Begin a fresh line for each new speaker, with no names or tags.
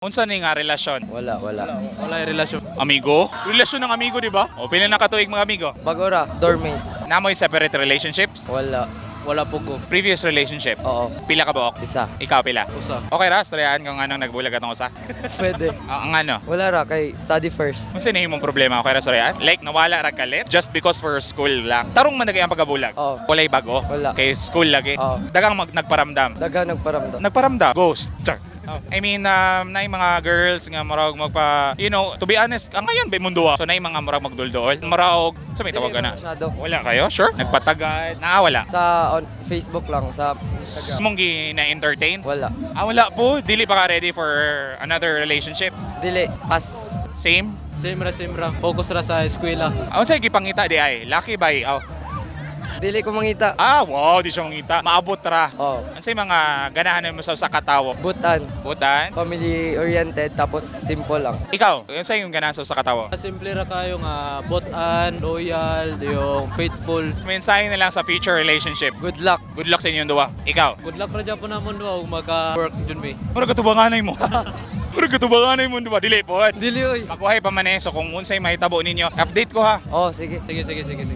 Unsa ni nga relasyon?
Wala.
Wala yung relasyon.
Amigo? Relasyon ng amigo, di ba? O pila na katuig mga amigo?
Bagora, doormates.
Namoy separate relationships?
Wala.
Wala po ko.
Previous relationship?
Oo.
Pila ka buok?
Isa.
Ikaw pila?
Usa.
Okay ra, storyahan kung anong nagbulag atong usa.
Pwede.
Ang ano?
Wala ra, kay study first.
Unsa ni imong problema? Okay ra, storyahan? Like nawala ra kalit just because for school lang. Tarong man nagay ang pagabulag.
Oo.
Walay bago?
Wala.
Kay school lagi.
Oo.
Dagang nagparamdam.
Daga nagparamdam.
Nagparamdam. Ghost. Char. I mean, na yung mga girls nga marag magpa, you know, to be honest, ang ngayon ba mundua? So na yung mga marag magduldool, marag, sa may tawag na.
Masyado.
Wala kayo? Sure? Nagpatagad? Wala.
Sa Facebook lang, sa Instagram.
Mong na-entertain?
Wala.
Wala po. Dili pa ka ready for another relationship?
Dili, pass.
Same?
Same ra. Focus ra sa eskwela.
Ang sa'yo gipangita di ay, lucky ba?
Dili ko mangita.
Wow, di siya mangita. Maabot ra.
Oo.
Ang sa'yo mga ganahan mo sa katawo?
Butan.
Butan?
Family-oriented, tapos simple lang.
Ikaw, yung sa'yo yung ganahan sa katawo?
Simple ra kayo nga botan, loyal, yung faithful.
Mensahe na lang sa future relationship.
Good luck.
Good luck sa inyong duwa. Ikaw?
Good luck ra dyan po naman daw magka-work dyan be.
Mura katubanganay mo. Mura katubanganay mo, diba? Dili po.
Dili, oy.
Magbuhay pa man so kung unsay mahitabo ninyo, update ko ha.
Oh, sige.
Sige.